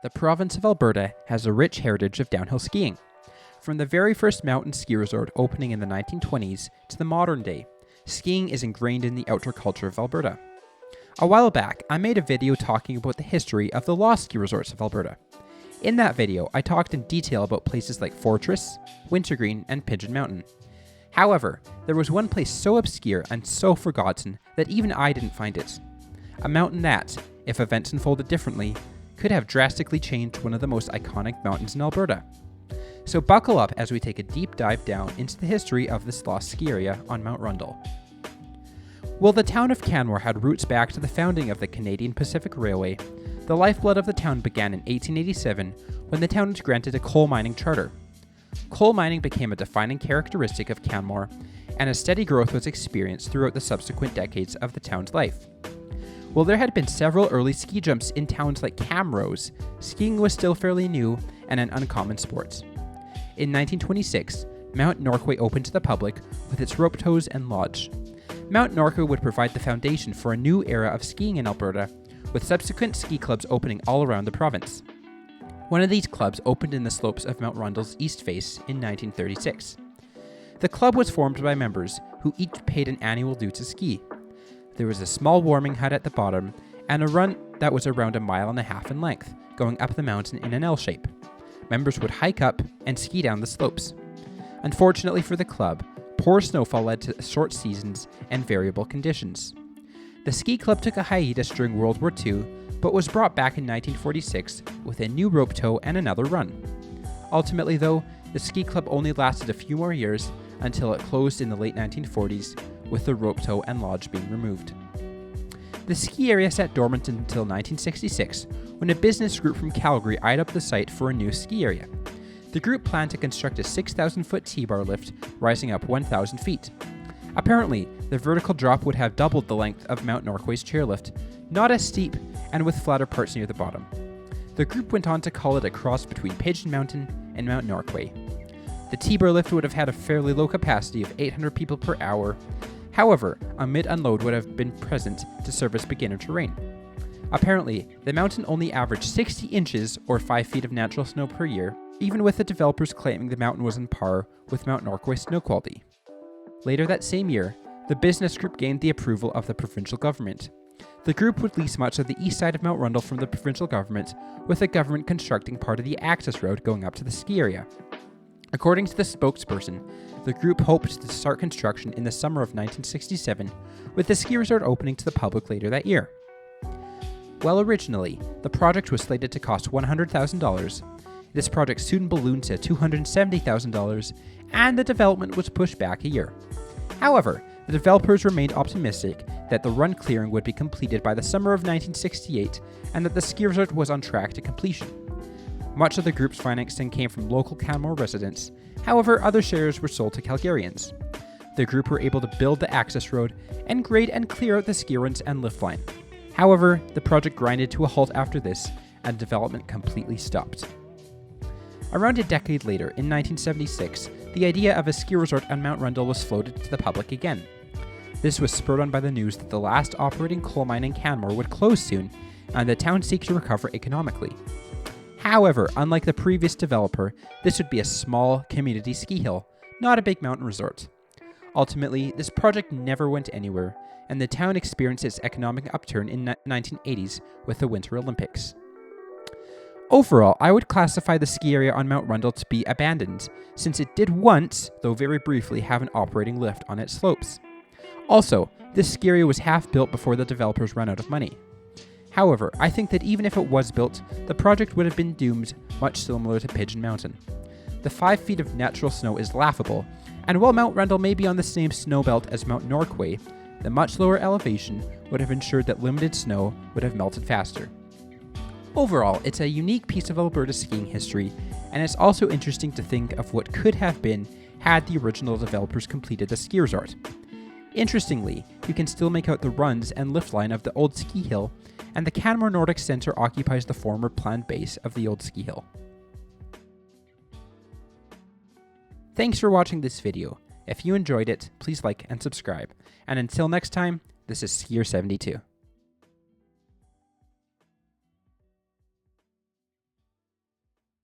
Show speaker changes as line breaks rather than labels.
The province of Alberta has a rich heritage of downhill skiing. From the very first mountain ski resort opening in the 1920s to the modern day, skiing is ingrained in the outdoor culture of Alberta. A while back, I made a video talking about the history of the lost ski resorts of Alberta. In that video, I talked in detail about places like Fortress, Wintergreen, and Pigeon Mountain. However, there was one place so obscure and so forgotten that even I didn't find it. A mountain that, if events unfolded differently, could have drastically changed one of the most iconic mountains in Alberta. So buckle up as we take a deep dive down into the history of this lost ski area on Mount Rundle. While the town of Canmore had roots back to the founding of the Canadian Pacific Railway, the lifeblood of the town began in 1887 when the town was granted a coal mining charter. Coal mining became a defining characteristic of Canmore, and a steady growth was experienced throughout the subsequent decades of the town's life. While there had been several early ski jumps in towns like Camrose, skiing was still fairly new and an uncommon sport. In 1926, Mount Norquay opened to the public with its rope tows and lodge. Mount Norquay would provide the foundation for a new era of skiing in Alberta, with subsequent ski clubs opening all around the province. One of these clubs opened in the slopes of Mount Rundle's east face in 1936. The club was formed by members who each paid an annual due to ski. There was a small warming hut at the bottom, and a run that was around 1.5 miles in length, going up the mountain in an L shape. Members would hike up and ski down the slopes. Unfortunately for the club, poor snowfall led to short seasons and variable conditions. The ski club took a hiatus during World War II, but was brought back in 1946 with a new rope tow and another run. Ultimately though, the ski club only lasted a few more years until it closed in the late 1940s, with the rope tow and lodge being removed. The ski area sat dormant until 1966, when a business group from Calgary eyed up the site for a new ski area. The group planned to construct a 6,000-foot T-bar lift rising up 1,000 feet. Apparently, the vertical drop would have doubled the length of Mount Norquay's chairlift, not as steep and with flatter parts near the bottom. The group went on to call it a cross between Pigeon Mountain and Mount Norquay. The T-bar lift would have had a fairly low capacity of 800 people per hour. However, a mid-unload would have been present to service beginner terrain. Apparently, the mountain only averaged 60 inches or 5 feet of natural snow per year, even with the developers claiming the mountain was on par with Mount Norquay's snow quality. Later that same year, the business group gained the approval of the provincial government. The group would lease much of the east side of Mount Rundle from the provincial government, with the government constructing part of the access road going up to the ski area. According to the spokesperson, the group hoped to start construction in the summer of 1967, with the ski resort opening to the public later that year. While originally, the project was slated to cost $100,000, this project soon ballooned to $270,000, and the development was pushed back a year. However, the developers remained optimistic that the run clearing would be completed by the summer of 1968, and that the ski resort was on track to completion. Much of the group's financing came from local Canmore residents, however other shares were sold to Calgarians. The group were able to build the access road and grade and clear out the ski runs and lift line. However, the project grinded to a halt after this, and development completely stopped. Around a decade later, in 1976, the idea of a ski resort on Mount Rundle was floated to the public again. This was spurred on by the news that the last operating coal mine in Canmore would close soon, and the town seeked to recover economically. However, unlike the previous developer, this would be a small community ski hill, not a big mountain resort. Ultimately, this project never went anywhere, and the town experienced its economic upturn in the 1980s with the Winter Olympics. Overall, I would classify the ski area on Mount Rundle to be abandoned, since it did once, though very briefly, have an operating lift on its slopes. Also, this ski area was half built before the developers ran out of money. However, I think that even if it was built, the project would have been doomed, much similar to Pigeon Mountain. The 5 feet of natural snow is laughable, and while Mount Rundle may be on the same snow belt as Mount Norquay, the much lower elevation would have ensured that limited snow would have melted faster. Overall, it's a unique piece of Alberta skiing history, and it's also interesting to think of what could have been had the original developers completed the ski resort. Interestingly, you can still make out the runs and lift line of the old ski hill, and the Canmore Nordic Centre occupies the former planned base of the old ski hill. Thanks for watching this video. If you enjoyed it, please like and subscribe. And until next time, this is Skier72.